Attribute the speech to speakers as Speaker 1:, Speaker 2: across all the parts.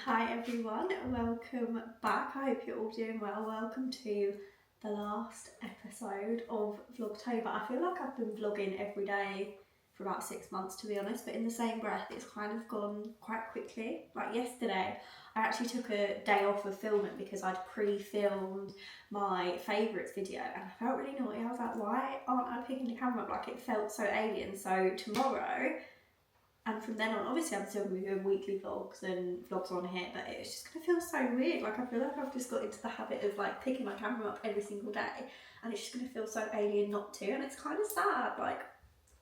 Speaker 1: Hi everyone, welcome back. I hope you're all doing well. Welcome to the last episode of Vlogtober. I feel like I've been vlogging every day for about 6 months, to be honest, but in the same breath it's kind of gone quite quickly. Like yesterday I actually took a day off of filming because I'd pre-filmed my favourites video and I felt really naughty. I was like, why aren't I picking the camera up? Like, it felt so alien. So tomorrow, and from then on, obviously I'm still going to be doing weekly vlogs and vlogs on here, but it's just going to feel so weird. Like, I feel like I've just got into the habit of like picking my camera up every single day, and it's just going to feel so alien not to, and it's kind of sad. Like,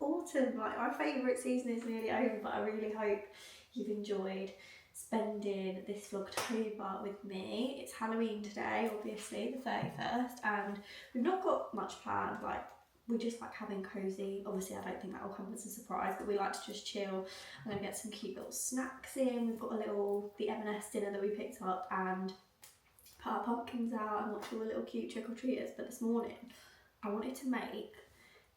Speaker 1: autumn, like my favourite season is nearly over, but I really hope you've enjoyed spending this Vlogtober with me. It's Halloween today, obviously, the 31st, and we've not got much planned. Like, we just like having cosy. Obviously I don't think that will come as a surprise, but we like to just chill. I'm gonna get some cute little snacks in. We've got the M&S dinner that we picked up and put our pumpkins out and watch all the little cute trick-or-treaters. But this morning I wanted to make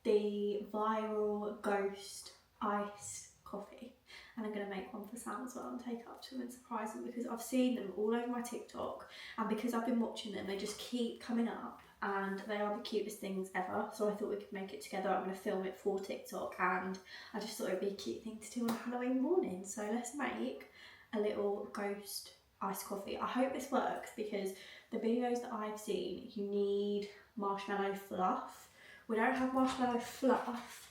Speaker 1: the viral ghost iced coffee, and I'm going to make one for Sam as well and take it up to him and surprise him, because I've seen them all over my TikTok, and because I've been watching them they just keep coming up and they are the cutest things ever. So I thought we could make it together. I'm going to film it for TikTok and I just thought it would be a cute thing to do on Halloween morning. So let's make a little ghost iced coffee. I hope this works because the videos that I've seen, you need marshmallow fluff. We don't have marshmallow fluff,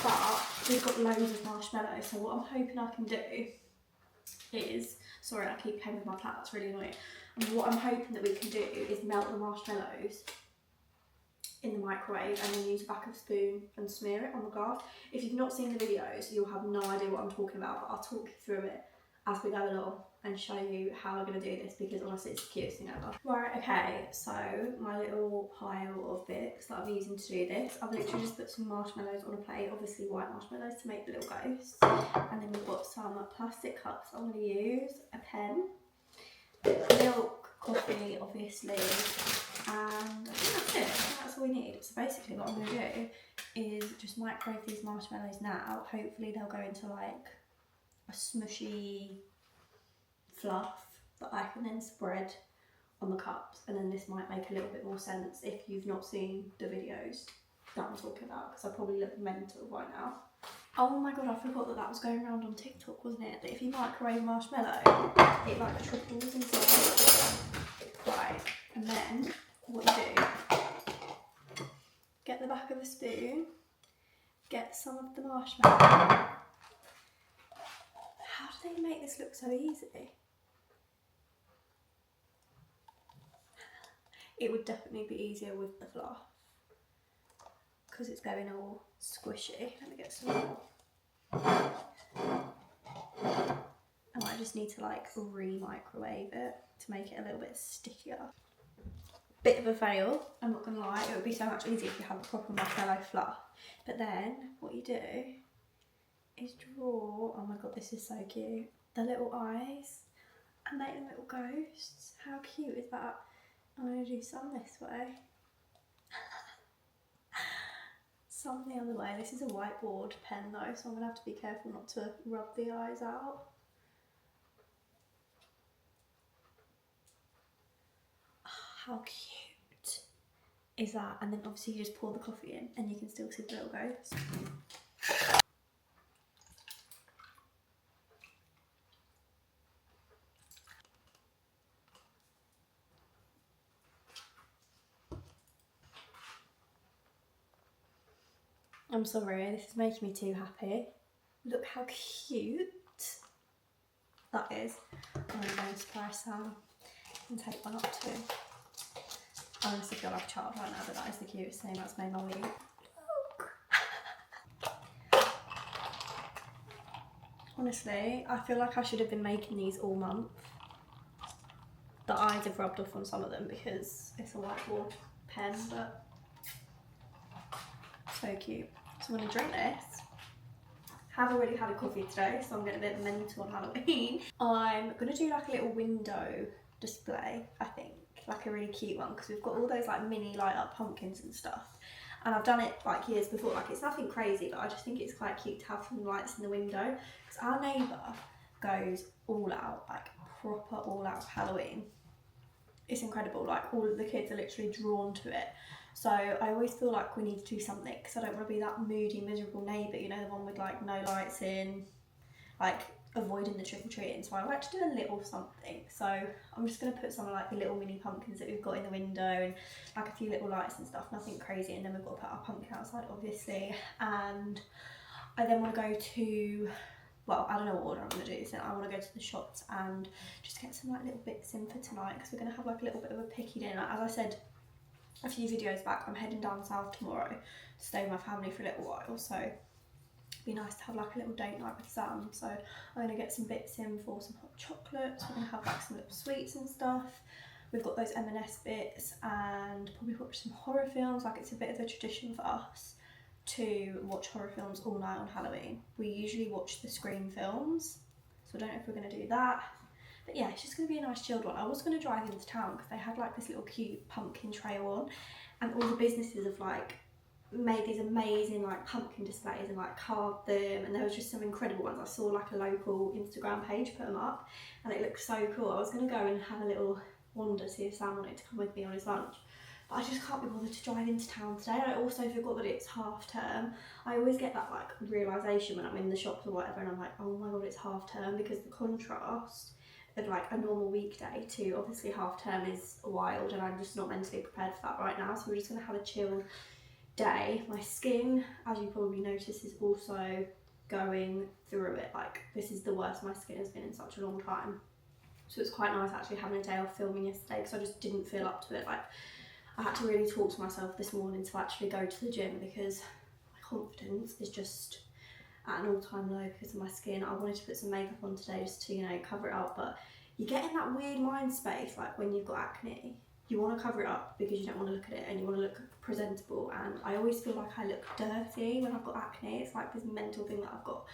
Speaker 1: but we've got loads of marshmallows. So what I'm hoping I can do is, sorry I keep playing with my plate, that's really annoying. And what I'm hoping that we can do is melt the marshmallows in the microwave and then use a back of spoon and smear it on the glass. If you've not seen the videos, you'll have no idea what I'm talking about, but I'll talk you through it as we go along and show you how we're going to do this, because honestly it's the cutest thing ever. Right, okay, so my little pile of bits that I'm using to do this, I've literally just put some marshmallows on a plate, obviously white marshmallows to make the little ghosts, and then we've got some plastic cups I'm going to use, a pen, milk, coffee obviously, and I think that's it. I think that's all we need. So basically what I'm going to do is just microwave these marshmallows now. Hopefully they'll go into like a smushy fluff that I can then spread on the cups, and then this might make a little bit more sense if you've not seen the videos that I'm talking about, because I probably look mental right now. Oh my god, I forgot that that was going around on TikTok, wasn't it? That if you microwave marshmallow, it like triples in size. Right, and then what you do, get the back of a spoon, get some of the marshmallow. How do they make this look so easy? It would definitely be easier with the fluff because it's going all squishy. Let me get some more. And I just need to like re-microwave it to make it a little bit stickier. Bit of a fail, I'm not gonna lie. It would be so much easier if you have a proper marshmallow fluff. But then what you do is draw, oh my god, this is so cute, the little eyes and make them little ghosts. How cute is that? I'm going to do some this way, some the other way. This is a whiteboard pen though, so I'm going to have to be careful not to rub the eyes out. Oh, how cute is that? And then obviously you just pour the coffee in and you can still see the little ghosts. I'm sorry, this is making me too happy. Look how cute that is. I'm going to go and surprise Sam and take one up too. I honestly feel like a child right now, but that is the cutest thing that's made my week. Look. Honestly, I feel like I should have been making these all month. The eyes have rubbed off on some of them because it's a whiteboard pen, but so cute. So I'm going to drink this. Have already had a coffee today, so I'm getting a bit mental on Halloween. I'm going to do like a little window display, I think, like a really cute one, because we've got all those like mini light up pumpkins and stuff. And I've done it like years before, like it's nothing crazy, but I just think it's quite cute to have some lights in the window, because our neighbour goes all out, like proper all out Halloween. It's incredible, like all of the kids are literally drawn to it. So I always feel like we need to do something, because I don't want to be that moody, miserable neighbour, you know, the one with like no lights in, like avoiding the trick-or-treating. So I like to do a little something. So I'm just going to put some of like the little mini pumpkins that we've got in the window and like a few little lights and stuff, nothing crazy. And then we've got to put our pumpkin outside, obviously. And I then want to go to, well, I don't know what order I'm going to do this in. I want to go to the shops and just get some like little bits in for tonight, because we're going to have like a little bit of a picky dinner. As I said a few videos back, I'm heading down south tomorrow to stay with my family for a little while, so it'd be nice to have like a little date night with Sam. So I'm going to get some bits in for some hot chocolates. We're going to have like some little sweets and stuff. We've got those M&S bits, and probably watch some horror films. Like, it's a bit of a tradition for us to watch horror films all night on Halloween. We usually watch the Scream films, so I don't know if we're going to do that. But yeah, it's just going to be a nice chilled one. I was going to drive into town because they had like this little cute pumpkin trail on, and all the businesses have like made these amazing like pumpkin displays and like carved them, and there was just some incredible ones. I saw like a local Instagram page put them up and it looked so cool. I was going to go and have a little wander, see if Sam wanted to come with me on his lunch, but I just can't be bothered to drive into town today. I also forgot that it's half term. I always get that like realisation when I'm in the shops or whatever, and I'm like, oh my god, it's half term, because the contrast of like a normal weekday to obviously half term is wild, and I'm just not mentally prepared for that right now. So we're just going to have a chill day. My skin, as you probably noticed, is also going through it. Like, this is the worst my skin has been in such a long time. So it's quite nice actually having a day off filming yesterday, because I just didn't feel up to it. Like, I had to really talk to myself this morning to actually go to the gym, because my confidence is just at an all-time low because of my skin. I wanted to put some makeup on today just to, you know, cover it up, but you get in that weird mind space, like when you've got acne, you want to cover it up because you don't want to look at it and you want to look presentable, and I always feel like I look dirty when I've got acne. It's like this mental thing that I've got.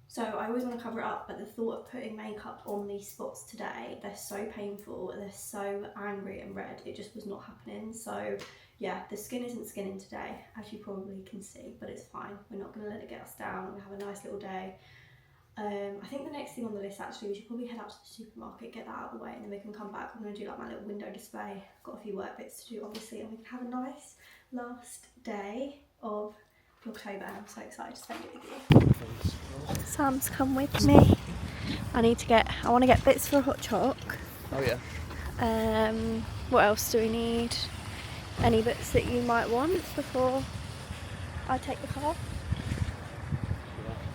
Speaker 1: So I always want to cover it up, but the thought of putting makeup on these spots today, they're so painful, they're so angry and red, it just was not happening. So yeah, the skin isn't skinning today, as you probably can see, but it's fine. We're not going to let it get us down. We're going to have a nice little day. I think the next thing on the list, actually, we should probably head out to the supermarket, get that out of the way, and then we can come back. I'm going to do like my little window display. Got a few work bits to do, obviously, and we can have a nice last day of Vlogtober. I'm so excited to spend it with you. Sam's come with me. I want to get bits for a hot choc.
Speaker 2: Oh yeah.
Speaker 1: What else do we need? Any bits that you might want before I take the car?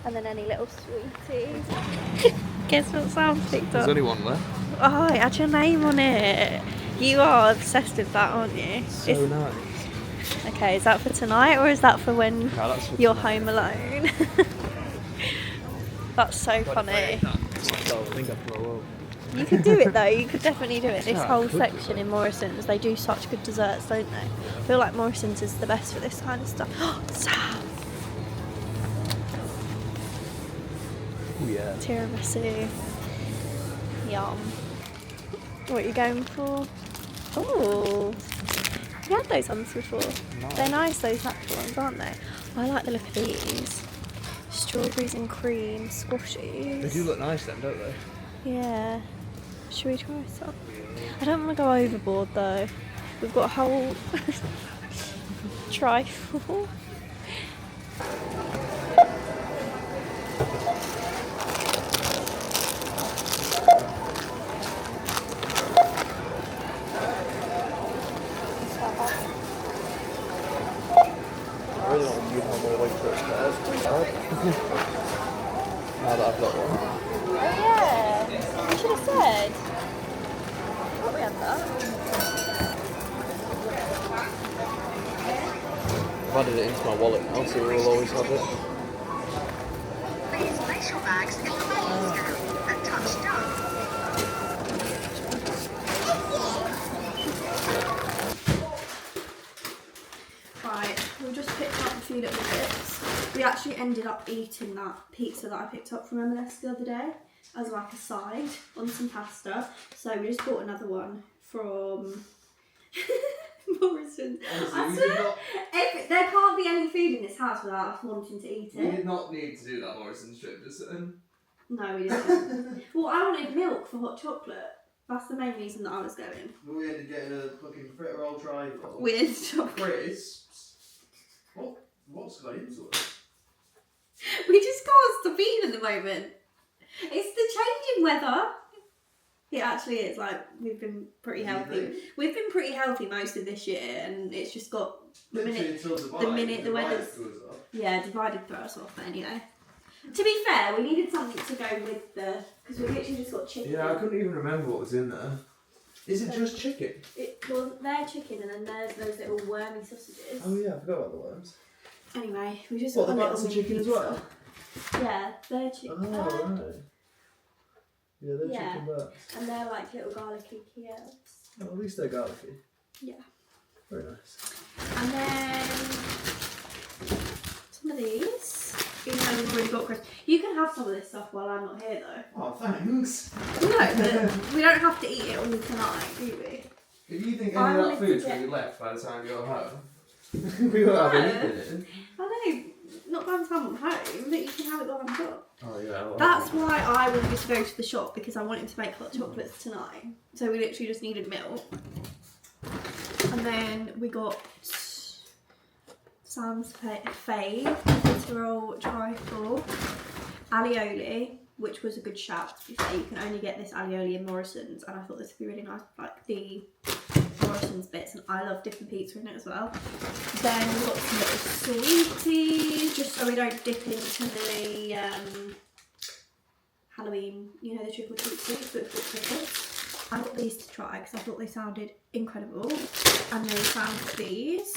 Speaker 1: And then any little sweeties. Guess what Sam picked up?
Speaker 2: There's only one left.
Speaker 1: Oh, it had your name on it. You are obsessed with that, aren't you?
Speaker 2: So nice.
Speaker 1: Okay, is that for tonight or is that for when you're
Speaker 2: tonight.
Speaker 1: home alone? That's so funny.
Speaker 2: I think I throw up.
Speaker 1: You could do it though, you could definitely do it. This whole section in Morrison's, they do such good desserts, don't they? I feel like Morrison's is the best for this kind of stuff. Sam!
Speaker 2: Oh yeah.
Speaker 1: Tiramisu. Yum. What are you going for? Oh, you had those ones before.
Speaker 2: Nice.
Speaker 1: They're nice, those natural ones, aren't they? I like the look of these. Strawberries and cream squashies.
Speaker 2: They do look nice then, don't they?
Speaker 1: Yeah. Should we try some? I don't want to go overboard though. We've got a whole trifle.
Speaker 2: I really want to use my more winter upstairs. Now that I've got one.
Speaker 1: Oh yeah, you should have said. I thought we had that.
Speaker 2: I've added it into my wallet now, so we'll always have it.
Speaker 3: Please place your bags in the baggage area and touch down.
Speaker 1: Right, we've just picked up a few little bits. We actually ended up eating that pizza that I picked up from M&S the other day as like a side on some pasta. So we just bought another one from Morrison's. I swear, there can't be any food in this house without us wanting to eat
Speaker 2: We
Speaker 1: it.
Speaker 2: did not need to do that Morrison's trip, just
Speaker 1: No, we didn't. Well, I wanted milk for hot chocolate. That's the main reason that I was going.
Speaker 4: We ended up getting a fucking fritter roll trifle.
Speaker 1: We ended up.
Speaker 4: Crisps. What's going into it?
Speaker 1: We just can't stop eating at the moment. It's the changing weather. It actually is. Like, we've been pretty healthy. We've been pretty healthy most of this year, and it's just got the minute the weather's divided throw us off. But anyway, to be fair, we needed something to go with the because we literally just got chicken.
Speaker 4: Yeah, I couldn't even remember what was in there. Is it just chicken?
Speaker 1: Well, they're chicken, and then there's those little wormy sausages.
Speaker 4: Oh yeah, I forgot about the worms.
Speaker 1: Anyway, we just
Speaker 4: What,
Speaker 1: got
Speaker 4: the
Speaker 1: a
Speaker 4: butts and chicken as well?
Speaker 1: Yeah, they're chicken.
Speaker 4: Oh right. Yeah, they're chicken butts.
Speaker 1: And they're like little garlicky Kievs.
Speaker 4: Oh, at least they're garlicky.
Speaker 1: Yeah.
Speaker 4: Very nice.
Speaker 1: And then some of these. Even though we've already got crisps. You can have some of this stuff while I'm not here though.
Speaker 4: Oh, thanks.
Speaker 1: No, but we don't have to eat it all tonight, do we?
Speaker 4: If you think any of that food's going to be left by the time you're home, we won't have anything.
Speaker 1: I know, not by the time I'm home, but you can have it while I'm gone.
Speaker 4: Oh yeah. Well,
Speaker 1: That's why I wanted to go to the shop, because I wanted to make hot chocolates tonight. So we literally just needed milk. And then we got Sam's fave, Literal Trifle, Alioli, which was a good shout to be fair. You can only get this Alioli in Morrison's, and I thought this would be really nice, like the Morrison's bits, and I love dipping pizza in it as well. Then we've got some little sweeties, just so we don't dip into the Halloween, you know, the trick or treat sweets, but for Christmas. I got these to try because I thought they sounded incredible, and they found these.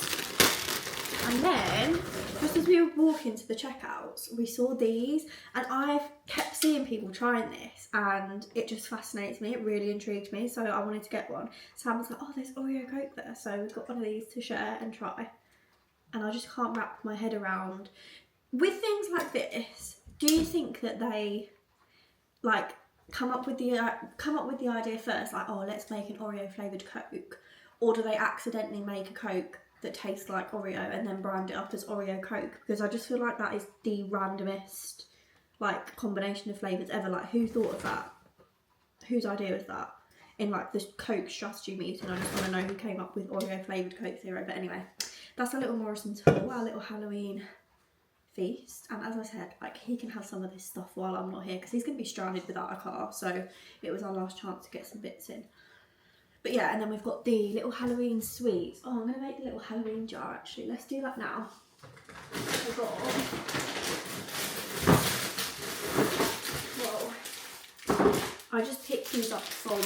Speaker 1: And then, just as we were walking to the checkouts, we saw these, and I've kept seeing people trying this, and it just fascinates me. It really intrigued me, so I wanted to get one. Sam was like, oh, there's Oreo Coke there, so we've got one of these to share and try. And I just can't wrap my head around. With things like this, do you think that they, like, come up with the idea first, like, oh, let's make an Oreo flavoured Coke, or do they accidentally make a Coke that tastes like Oreo and then brand it up as Oreo Coke? Because I just feel like that is the randomest, like, combination of flavours ever. Like, who thought of that? Whose idea was that? In, like, this Coke strategy meeting, I just want to know who came up with Oreo flavoured Coke Zero. But anyway, that's our little Morrison's haul, our little Halloween feast. And as I said, like, he can have some of this stuff while I'm not here, because he's going to be stranded without a car, so it was our last chance to get some bits in. But yeah, and then we've got the little Halloween sweets. Oh, I'm going to make the little Halloween jar, actually. Let's do that now. We've got... Whoa. I just picked these up from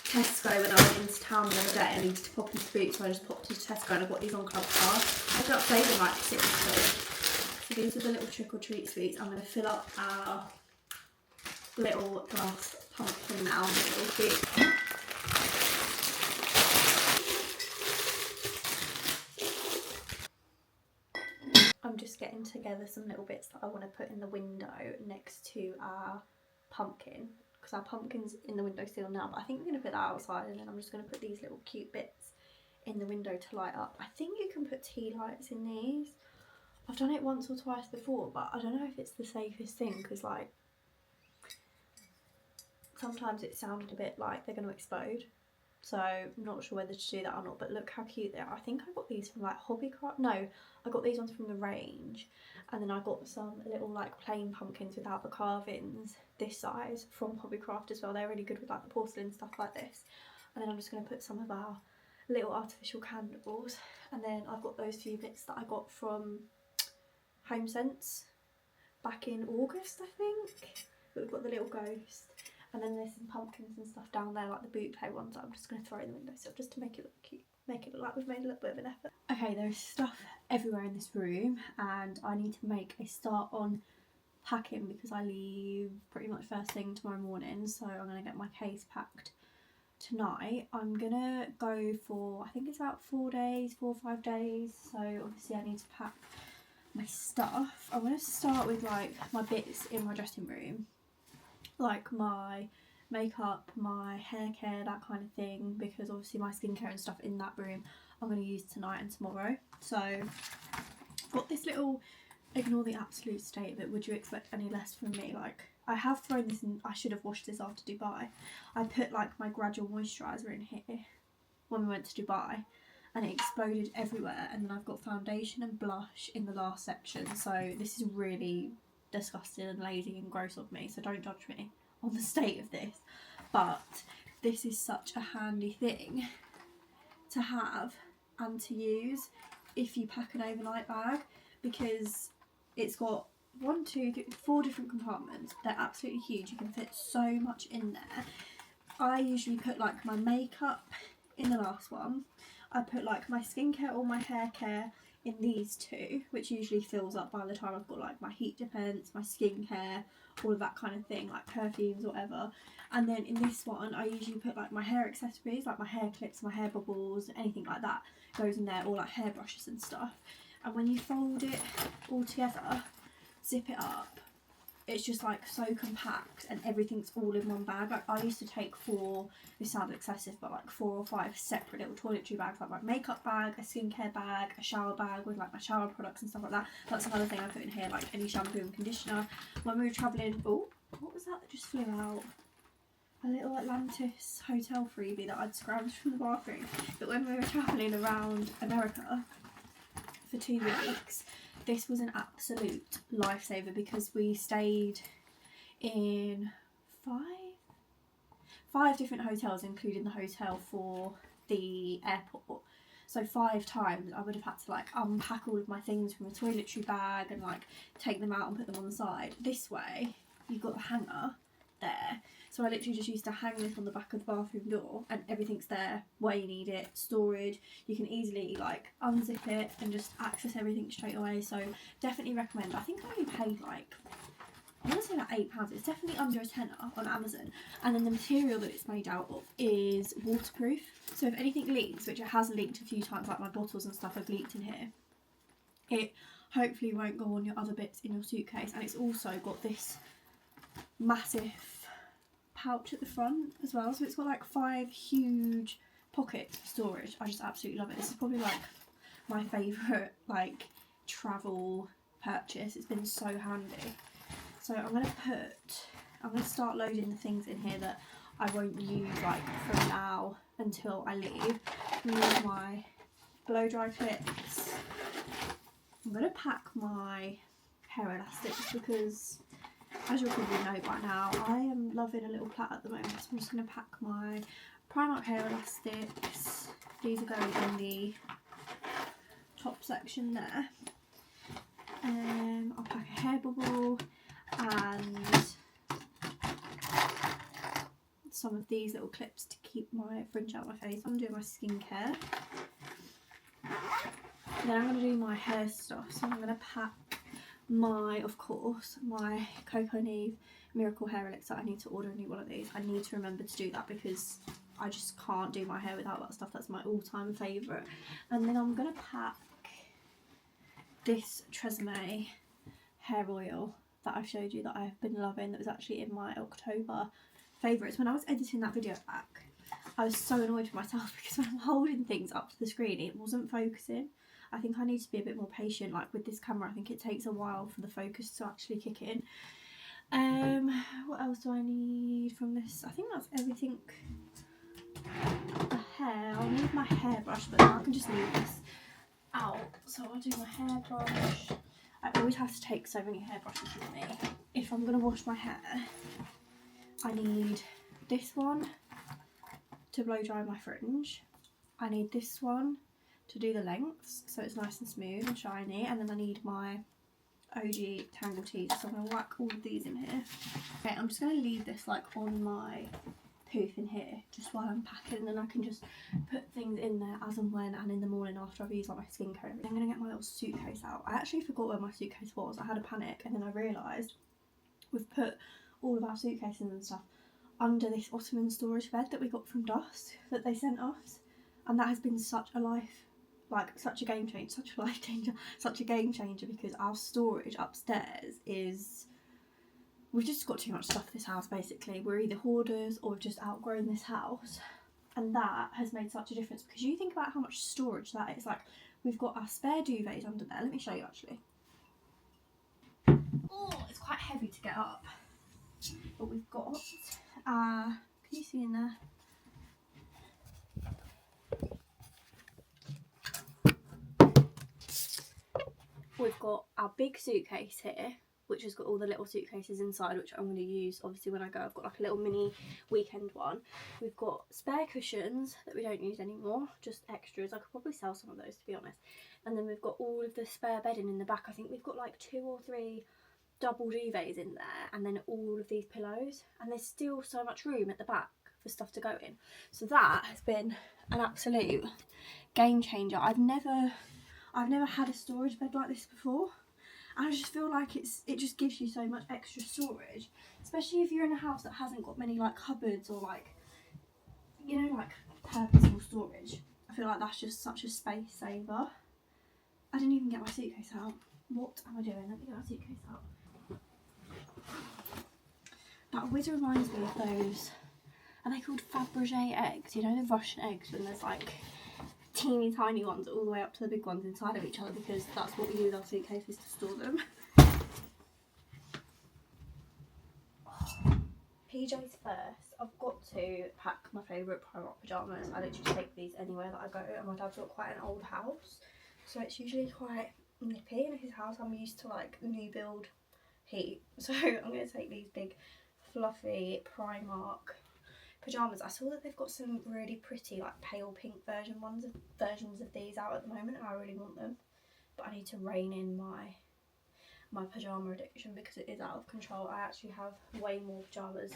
Speaker 1: Tesco when I went into town the other day. I needed to pop into Boots, so I just popped into Tesco and I got these on Club Card. I ended up saving like £6. So these are the little trick or treat sweets. I'm going to fill up our little glass pumpkin now. Little bit. I'm just getting together some little bits that I want to put in the window next to our pumpkin, because our pumpkin's in the window still now, but I think we're going to put that outside, and then I'm just going to put these little cute bits in the window to light up. I think you can put tea lights in these. I've done it once or twice before, but I don't know if it's the safest thing, because like sometimes it sounded a bit like they're going to explode. So I'm not sure whether to do that or not, but look how cute they are. I think I got these from like Hobbycraft. No, I got these ones from the range, and then I got some little like plain pumpkins without the carvings this size from Hobbycraft as well. They're really good with like the porcelain stuff like this. And then I'm just going to put some of our little artificial candles, and then I've got those few bits that I got from Home Sense back in August, I think. But we've got the little ghost. And then there's some pumpkins and stuff down there, like the bouquet ones that I'm just going to throw in the windowsill just to make it look cute. Make it look like we've made a little bit of an effort. Okay, there's stuff everywhere in this room, and I need to make a start on packing because I leave pretty much first thing tomorrow morning. So I'm going to get my case packed tonight. I'm going to go for, I think it's about 4 or 5 days. So obviously I need to pack my stuff. I'm going to start with like my bits in my dressing room, like my makeup, my hair care, that kind of thing, because obviously my skincare and stuff in that room I'm going to use tonight and tomorrow. So I've got this little, ignore the absolute state of it, would you expect any less from me, like I have thrown this in, I should have washed this after Dubai. I put like my gradual moisturiser in here when we went to Dubai and it exploded everywhere, and then I've got foundation and blush in the last section, so this is really disgusting and lazy and gross of me, so don't judge me on the state of this, but this is such a handy thing to have and to use if you pack an overnight bag, because it's got 1, 2, 3, 4 different compartments. They're absolutely huge, you can fit so much in there. I usually put like my makeup in the last one. I put like my skincare or my hair care in these two, which usually fills up by the time I've got like my heat defense, my skincare, all of that kind of thing, like perfumes, whatever. And then in this one, I usually put like my hair accessories, like my hair clips, my hair bubbles, anything like that goes in there, or like hair brushes and stuff. And when you fold it all together, zip it up, it's just like so compact and everything's all in one bag. Like I used to take 4, this sounds excessive, but like 4 or 5 separate little toiletry bags, like my makeup bag, a skincare bag, a shower bag with like my shower products and stuff like that. That's another thing I put in here, like any shampoo and conditioner. When we were travelling, oh, what was that just flew out? A little Atlantis hotel freebie that I'd scrounged from the bathroom. But when we were travelling around America for 2 weeks, this was an absolute lifesaver because we stayed in 5 different hotels, including the hotel for the airport. So 5 times I would have had to like unpack all of my things from a toiletry bag and like take them out and put them on the side. This way you've got the hanger there, so I literally just used to hang this on the back of the bathroom door and everything's there where you need it. Storage, you can easily like unzip it and just access everything straight away. So definitely recommend. I think I only paid like, I want to say like £8. It's definitely under a tenner on Amazon. And then the material that it's made out of is waterproof, so if anything leaks, which it has leaked a few times, like my bottles and stuff have leaked in here, it hopefully won't go on your other bits in your suitcase. And it's also got this massive pouch at the front as well, so it's got like 5 huge pockets for storage. I just absolutely love it. This is probably like my favourite like travel purchase. It's been so handy. So I'm going to start loading the things in here that I won't use like from now until I leave. I'm going to use my blow dry clips. I'm going to pack my hair elastics because, as you'll probably know by now, I am loving a little plait at the moment, so I'm just going to pack my Primark hair elastics. These are going in the top section there. I'll pack a hair bubble and some of these little clips to keep my fringe out of my face. I'm doing my skincare. Then I'm going to do my hair stuff, so I'm going to pack of course, my Coco Neve Miracle Hair Elixir. I need to order a new one of these. I need to remember to do that because I just can't do my hair without that stuff. That's my all-time favourite. And then I'm going to pack this Tresemme hair oil that I've showed you that I've been loving, that was actually in my October favourites. When I was editing that video back, I was so annoyed with myself because when I'm holding things up to the screen, it wasn't focusing. I think I need to be a bit more patient, like with this camera. I think it takes a while for the focus to actually kick in. What else do I need from this? I think that's everything. The hair, I'll need my hairbrush, but I can just leave this out. So I'll do my hairbrush. I always have to take so many hairbrushes with me. If I'm going to wash my hair, I need this one to blow dry my fringe. I need this one to do the lengths so it's nice and smooth and shiny, and then I need my OG Tangle Tees, so I'm going to whack all of these in here. Okay, I'm just going to leave this like on my poof in here just while I'm packing, and then I can just put things in there as and when, and in the morning after I've used like my skincare. I'm going to get my little suitcase out. I actually forgot where my suitcase was. I had a panic and then I realised we've put all of our suitcases and stuff under this Ottoman storage bed that we got from Dusk that they sent us, and that has been such a such a game changer, such a life changer, such a game changer, because our storage upstairs is, we've just got too much stuff in this house basically. We're either hoarders or we've just outgrown this house, and that has made such a difference because you think about how much storage that is. Like, we've got our spare duvets under there. Let me show you actually. Oh, it's quite heavy to get up. But we've got can you see in there? We've got our big suitcase here, which has got all the little suitcases inside, which I'm going to use obviously when I go. I've got like a little mini weekend one. We've got spare cushions that we don't use anymore, just extras. I could probably sell some of those, to be honest. And then we've got all of the spare bedding in the back. I think we've got like 2 or 3 double duvets in there, and then all of these pillows. And there's still so much room at the back for stuff to go in. So that has been an absolute game changer. I've never had a storage bed like this before. And I just feel like it just gives you so much extra storage, especially if you're in a house that hasn't got many like cupboards or like, you know, like purposeful storage. I feel like that's just such a space saver. I didn't even get my suitcase out. What am I doing? Let me get my suitcase out. That always reminds me of those, are they called Fabergé eggs? You know, the Russian eggs when there's like teeny tiny ones all the way up to the big ones inside of each other, because that's what we use our suitcases to store them. PJs first. I've got to pack my favourite Primark pyjamas. I literally take these anywhere that I go, and my dad's got quite an old house, so it's usually quite nippy in his house. I'm used to like new build heat, so I'm going to take these big fluffy Primark pyjamas. I saw that they've got some really pretty like pale pink versions of these out at the moment, and I really want them, but I need to rein in my pyjama addiction because it is out of control. I actually have way more pyjamas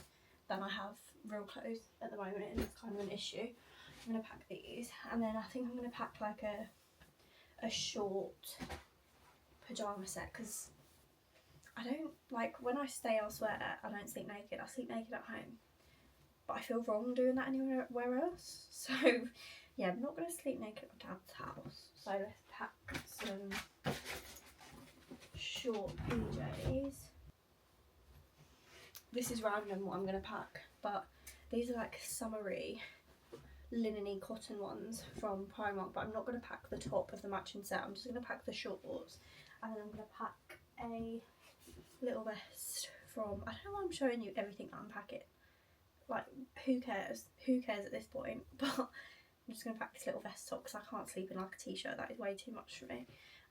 Speaker 1: than I have real clothes at the moment, and it's kind of an issue. I'm going to pack these, and then I think I'm going to pack like a short pyjama set, because I don't like, when I stay elsewhere I don't sleep naked. I sleep naked at home, but I feel wrong doing that anywhere else. So yeah, I'm not going to sleep naked at my dad's house. So let's pack some short PJs. This is random what I'm going to pack, but these are like summery linen-y cotton ones from Primark, but I'm not going to pack the top of the matching set. I'm just going to pack the shorts, and then I'm going to pack a little vest from, I don't know why I'm showing you everything that I'm packing. Like, who cares at this point? But I'm just going to pack this little vest top because I can't sleep in like a t-shirt. That is way too much for me.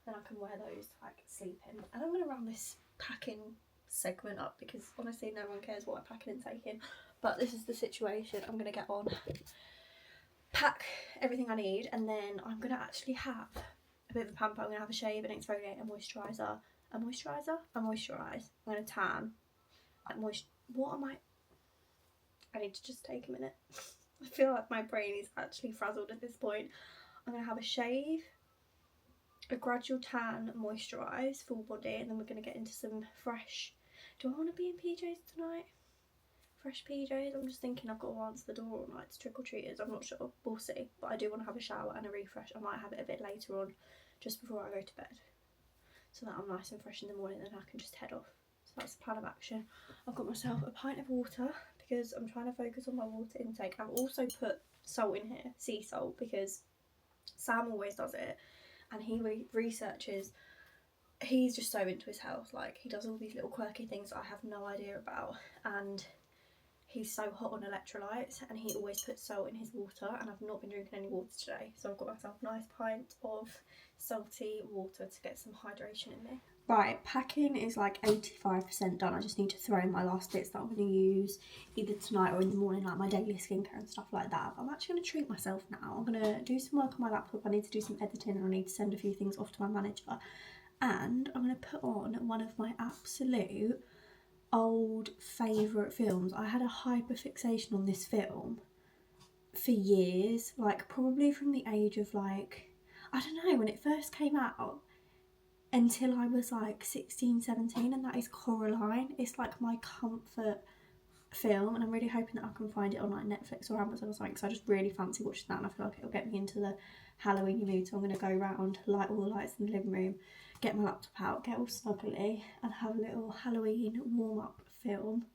Speaker 1: Then I can wear those to like sleep in. And I'm going to round this packing segment up because honestly no one cares what I'm packing and taking. But this is the situation. I'm going to get on, pack everything I need, and then I'm going to actually have a bit of a pamper. I'm going to have a shave, an exfoliate, a moisturiser. A moisturise. I'm going to tan. What am I need to just take a minute. I feel like my brain is actually frazzled at this point. I'm going to have a shave, a gradual tan, moisturise, full body, and then we're going to get into some fresh... Do I want to be in PJs tonight? Fresh PJs? I'm just thinking I've got to answer the door all night to trick-or-treaters. I'm not sure. We'll see. But I do want to have a shower and a refresh. I might have it a bit later on, just before I go to bed, so that I'm nice and fresh in the morning, then I can just head off. So that's the plan of action. I've got myself a pint of water because I'm trying to focus on my water intake. I've also put salt in here, sea salt, because Sam always does it, and he researches. He's just so into his health, like he does all these little quirky things that I have no idea about, and he's so hot on electrolytes, and he always puts salt in his water, and I've not been drinking any water today, so I've got myself a nice pint of salty water to get some hydration in me. Right, packing is like 85% done. I just need to throw in my last bits that I'm going to use either tonight or in the morning, like my daily skincare and stuff like that. But I'm actually going to treat myself now. I'm going to do some work on my laptop. I need to do some editing, and I need to send a few things off to my manager. And I'm going to put on one of my absolute old favourite films. I had a hyper fixation on this film for years, like probably from the age of like, I don't know, when it first came out until I was like 16, 17, and that is Coraline. It's like my comfort film, and I'm really hoping that I can find it on like Netflix or Amazon or something, because I just really fancy watching that, and I feel like it'll get me into the Halloween mood. So I'm going to go around, light all the lights in the living room, get my laptop out, get all snuggly, and have a little Halloween warm-up film.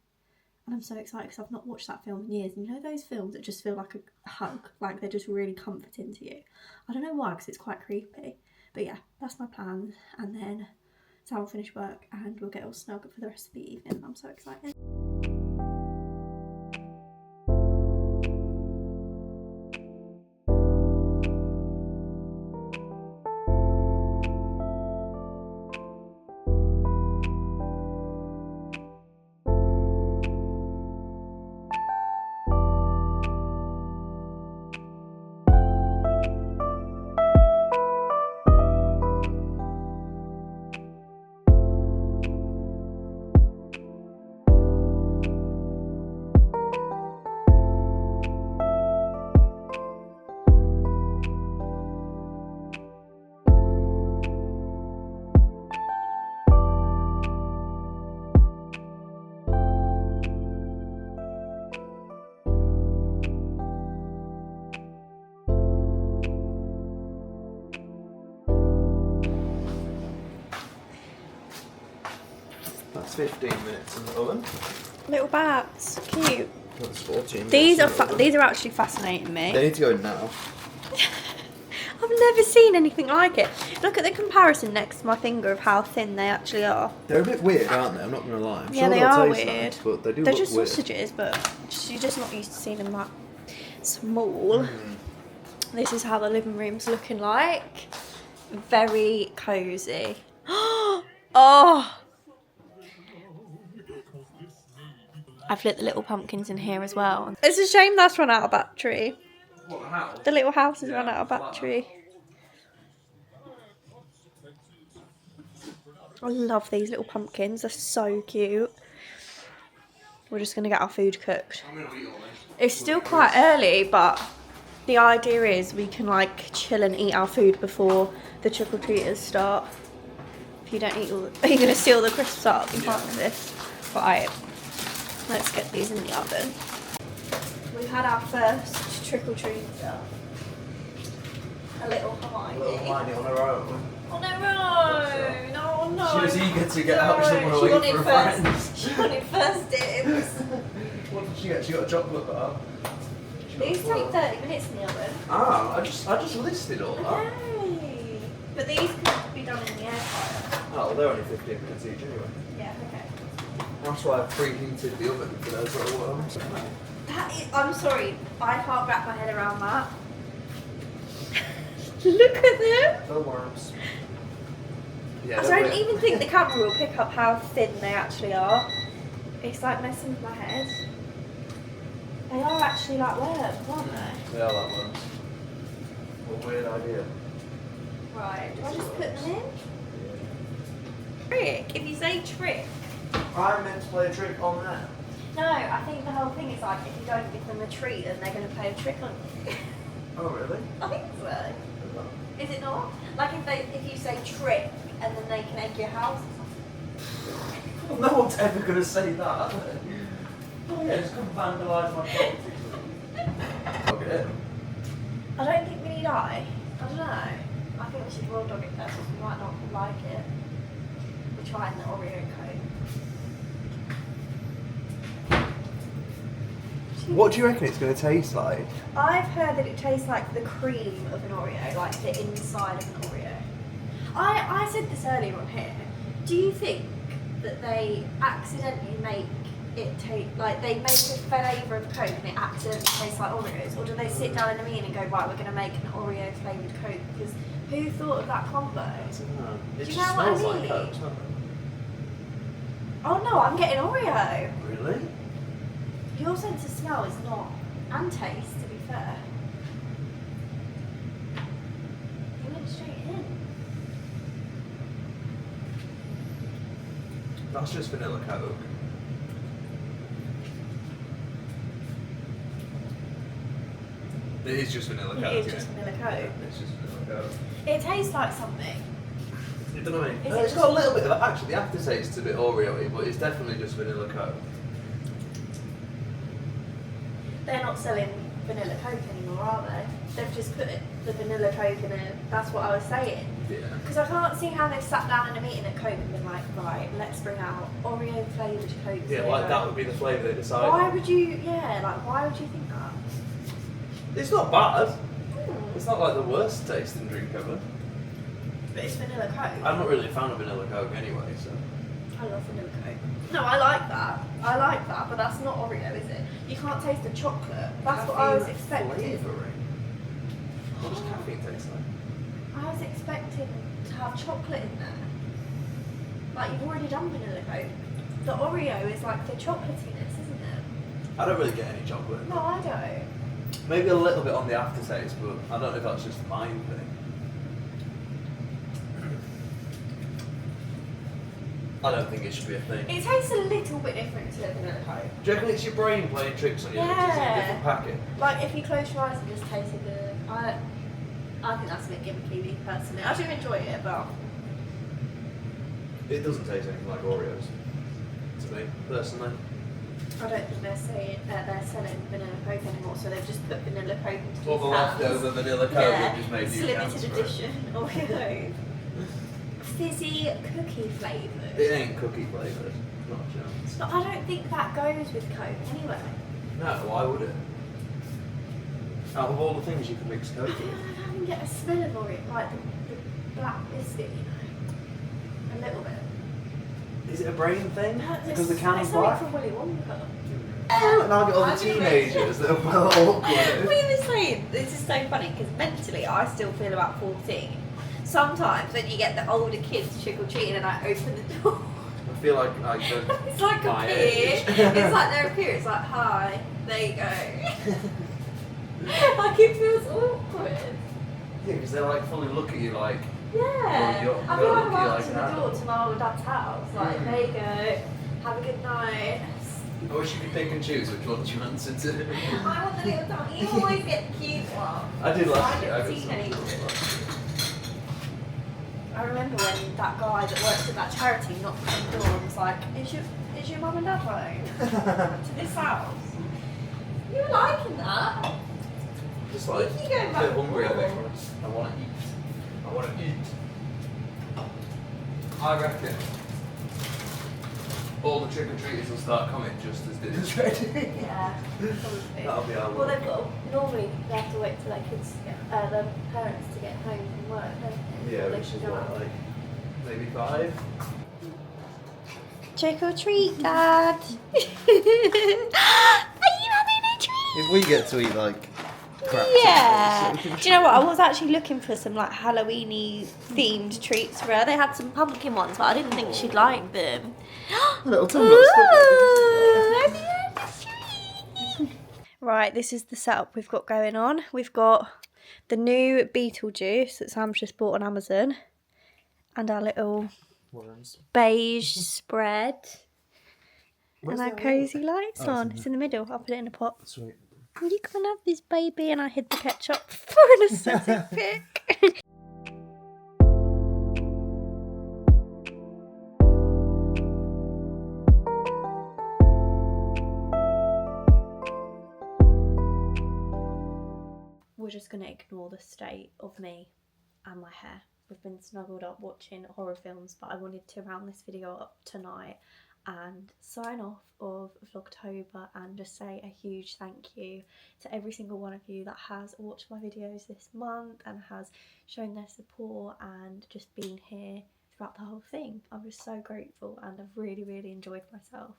Speaker 1: And I'm so excited because I've not watched that film in years. And you know those films that just feel like a hug, like they're just really comforting to you? I don't know why, because it's quite creepy. But yeah, that's my plan. And then Sam will finish work and we'll get all snug for the rest of the evening. I'm so excited.
Speaker 4: It's 15 minutes in the oven.
Speaker 1: Little bats, cute.
Speaker 4: That's 14
Speaker 1: These
Speaker 4: minutes
Speaker 1: are these are actually fascinating me.
Speaker 4: They need to go in now.
Speaker 1: I've never seen anything like it. Look at the comparison next to my finger of how thin they actually are.
Speaker 4: They're a bit weird, aren't they? I'm not going to lie. I'm
Speaker 1: Yeah,
Speaker 4: sure
Speaker 1: they
Speaker 4: they'll
Speaker 1: are
Speaker 4: taste
Speaker 1: weird.
Speaker 4: nice, but they do
Speaker 1: They're
Speaker 4: look
Speaker 1: just
Speaker 4: weird.
Speaker 1: sausages, but you're just not used to seeing them that small. This is how the living room's looking like. Very cosy. Oh! I've lit the little pumpkins in here as well. It's a shame that's run out of battery.
Speaker 4: What, the house?
Speaker 1: The little house has run out of battery. I love these little pumpkins. They're so cute. We're just going to get our food cooked.
Speaker 4: I'm going to eat all this.
Speaker 1: It's still quite early, but the idea is we can like chill and eat our food before the trick-or-treaters start. If you don't eat all the... Are you going to steal the crisps up? You can't do this. Right. Let's get these in the oven. We've had our first trick-or-treater. A little Hermione.
Speaker 4: Little Hermione on her own.
Speaker 1: On her own! Oh no!
Speaker 4: She was eager to get out somewhere
Speaker 1: She
Speaker 4: away
Speaker 1: wanted
Speaker 4: from her
Speaker 1: first.
Speaker 4: friends.
Speaker 1: She wanted first dibs.
Speaker 4: What did she get? She got a chocolate bar. She got
Speaker 1: These
Speaker 4: a
Speaker 1: take 30 minutes in the oven.
Speaker 4: Ah, I just listed all that.
Speaker 1: Okay. But these can be done in the air fryer.
Speaker 4: Oh, well, they're only 15 minutes each anyway.
Speaker 1: Yeah, okay.
Speaker 4: That's why I've preheated the oven for those little worms.
Speaker 1: That is, I'm sorry, I can't wrap my head around that. Look at them.
Speaker 4: The worms. Yeah,
Speaker 1: I don't even think the camera will pick up how thin they actually are. It's like messing with my head. They are actually like worms, aren't they?
Speaker 4: They are like worms. What a weird idea.
Speaker 1: Right, do I just put them in? Trick? If you say trick.
Speaker 4: I meant to play a trick on that.
Speaker 1: No, I think the whole thing is like if you don't give them a treat then they're going to play a trick on you.
Speaker 4: Oh, really?
Speaker 1: I think so. Is it not? Like if you say trick and then they can egg your house or something.
Speaker 4: Well, no one's ever going to say that. Oh yeah, just come vandalise my property. Dog it in.
Speaker 1: I don't think we need eye. I don't know. I think we should raw dog it first because we might not like it. We're trying the Oreo coat.
Speaker 4: What do you reckon it's going to taste like?
Speaker 1: I've heard that it tastes like the cream of an Oreo, like the inside of an Oreo. I said this earlier on here. Do you think that they accidentally make it taste like they make a flavour of Coke and it accidentally tastes like Oreos, or do they sit down in a meeting and go, right, we're going to make an Oreo flavoured Coke? Because who thought of that combo?
Speaker 4: It
Speaker 1: Do you
Speaker 4: just
Speaker 1: know what I
Speaker 4: smells like
Speaker 1: mean?
Speaker 4: Coke, doesn't it?
Speaker 1: Oh no, I'm getting Oreo.
Speaker 4: Really?
Speaker 1: Your sense of smell is not, and taste, to be fair. You went straight in.
Speaker 4: That's just vanilla Coke. It is just vanilla Coke.
Speaker 1: It is
Speaker 4: yeah.
Speaker 1: just vanilla Coke.
Speaker 4: It's just vanilla Coke.
Speaker 1: It tastes like something.
Speaker 4: You don't know what I mean?
Speaker 1: Is it
Speaker 4: It's
Speaker 1: just-
Speaker 4: got a little bit of actually the aftertaste's a bit Oreo-y, but it's definitely just vanilla Coke.
Speaker 1: They're not selling vanilla Coke anymore, are they? They've just put the vanilla Coke in it. That's what I was saying.
Speaker 4: Yeah.
Speaker 1: Because I can't see how they've sat down in a meeting at Coke and been like, right, let's bring out Oreo flavoured Coke.
Speaker 4: Yeah, like that would be the flavour they decided.
Speaker 1: Why would you, why would you think that?
Speaker 4: It's not bad. It's not like the worst tasting drink ever.
Speaker 1: But it's vanilla Coke.
Speaker 4: I'm not really a fan of vanilla Coke anyway, so.
Speaker 1: I love vanilla Coke. No, I like that. I like that, but that's not Oreo, is it? You can't taste the chocolate. That's what I was expecting.
Speaker 4: Flavouring. What does caffeine taste like?
Speaker 1: I was expecting to have chocolate in there. Like, you've already done vanilla Coke. The Oreo is like the chocolatiness, isn't it?
Speaker 4: I don't really get any chocolate.
Speaker 1: No, I don't.
Speaker 4: Maybe a little bit on the aftertaste, but I don't know if that's just a mind thing. I don't think it should be a thing.
Speaker 1: It tastes a little bit different to vanilla Coke.
Speaker 4: Do you reckon it's your brain playing tricks on you? It's in a
Speaker 1: Yeah.
Speaker 4: different packet.
Speaker 1: Like, if you close your eyes and just taste it, I think that's a bit gimmicky, me personally. I do enjoy it, but
Speaker 4: It doesn't taste anything like Oreos. To me, personally.
Speaker 1: I don't think they're selling vanilla Coke anymore, so they've just put vanilla Coke into
Speaker 4: All the
Speaker 1: cans.
Speaker 4: leftover vanilla Coke
Speaker 1: Yeah,
Speaker 4: and just made
Speaker 1: it's
Speaker 4: new cans
Speaker 1: limited
Speaker 4: for it.
Speaker 1: edition Oreo. Fizzy cookie flavoured.
Speaker 4: It ain't cookie flavoured. Not a chance.
Speaker 1: But I don't think that goes with Coke anyway.
Speaker 4: No, why would it? Out of all the things you can mix Coke
Speaker 1: I
Speaker 4: with.
Speaker 1: don't know, get a smell of it, like the black biscuit, you know. A little bit.
Speaker 4: Is it a brain thing? Because the
Speaker 1: It's
Speaker 4: can's
Speaker 1: something
Speaker 4: black?
Speaker 1: from Willy Wonka.
Speaker 4: And I'll get all the teenagers that are well awkward.
Speaker 5: We were saying, this is so funny because mentally I still feel about 14. Sometimes when you get the older kids trick or treating and I open the door,
Speaker 4: I feel like they're
Speaker 5: it's like a
Speaker 4: my
Speaker 5: peer.
Speaker 4: age.
Speaker 5: It's like they're a peer. It's like, hi, there you go. Like it feels awkward.
Speaker 4: Yeah, because they like fully look at you like,
Speaker 5: Yeah.
Speaker 4: you're-
Speaker 5: I feel like
Speaker 4: you're
Speaker 5: I'm
Speaker 4: lucky
Speaker 5: answering
Speaker 4: like
Speaker 5: the door to my old dad's house. Like, there you go. Have a good night.
Speaker 4: I wish you could pick and choose which ones you answer to.
Speaker 5: I want the little dog. You always get the cute one.
Speaker 4: I did last
Speaker 5: I
Speaker 4: year. I
Speaker 5: haven't
Speaker 4: got
Speaker 5: seen
Speaker 4: some.
Speaker 5: any. I remember when that guy that works at that charity knocked on the door and was like, is your mum and dad home? To this house? You were liking that?
Speaker 4: Just like
Speaker 5: You keep going
Speaker 4: a
Speaker 5: back
Speaker 4: bit hungry, I
Speaker 5: and
Speaker 4: think.
Speaker 5: forth.
Speaker 4: I want to eat. I want to eat. I reckon all the trick or treaters will start coming just as dinner's ready.
Speaker 5: Yeah, probably.
Speaker 4: That'll be our
Speaker 5: Well,
Speaker 4: luck.
Speaker 5: they've got, normally they have to wait till their kids, their parents to get home from work, don't they?
Speaker 4: Yeah,
Speaker 5: Before they
Speaker 4: which is
Speaker 5: can go
Speaker 4: what,
Speaker 5: out.
Speaker 4: like maybe 5.
Speaker 5: Trick or treat, Dad. Are you having a treat?
Speaker 4: If we get to eat like crap.
Speaker 5: Yeah. Do you know what? I was actually looking for some like Halloweeny themed treats for her. They had some pumpkin ones, but I didn't think she'd like them.
Speaker 4: Little tongue got stuck there,
Speaker 5: Ooh, have you had a treat? Right, this is the setup we've got going on. We've got the new Beetlejuice that Sam's just bought on Amazon, and our little
Speaker 4: Worms.
Speaker 5: beige spread,
Speaker 4: Where's
Speaker 5: and our
Speaker 4: the
Speaker 5: cozy lights
Speaker 4: Oh, it's
Speaker 5: on.
Speaker 4: in
Speaker 5: It's in the middle. I'll put it in a pot.
Speaker 4: Sweet.
Speaker 5: Will you come and have this, baby? And I hid the ketchup for an aesthetic pic. We're just going to ignore the state of me and my hair. We've been snuggled up watching horror films, but I wanted to round this video up tonight and sign off of Vlogtober and just say a huge thank you to every single one of you that has watched my videos this month and has shown their support and just been here throughout the whole thing. I'm just so grateful and I've really enjoyed myself.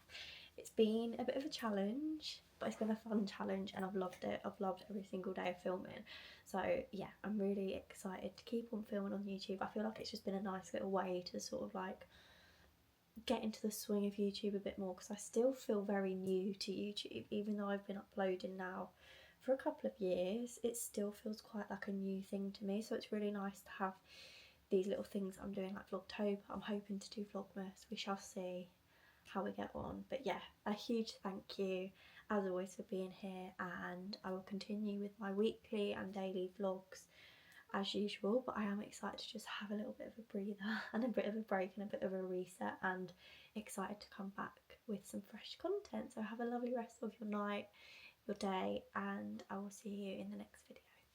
Speaker 5: It's been a bit of a challenge, but it's been a fun challenge and I've loved it. I've loved every single day of filming. So yeah, I'm really excited to keep on filming on YouTube. I feel like it's just been a nice little way to sort of like get into the swing of YouTube a bit more, because I still feel very new to YouTube. Even though I've been uploading now for a couple of years, it still feels quite like a new thing to me. So it's really nice to have these little things I'm doing like Vlogtober. I'm hoping to do Vlogmas. We shall see how we get on. But yeah, a huge thank you as always for being here, and I will continue with my weekly and daily vlogs as usual, but I am excited to just have a little bit of a breather and a bit of a break and a bit of a reset, and excited to come back with some fresh content. So have a lovely rest of your night, your day, and I will see you in the next video.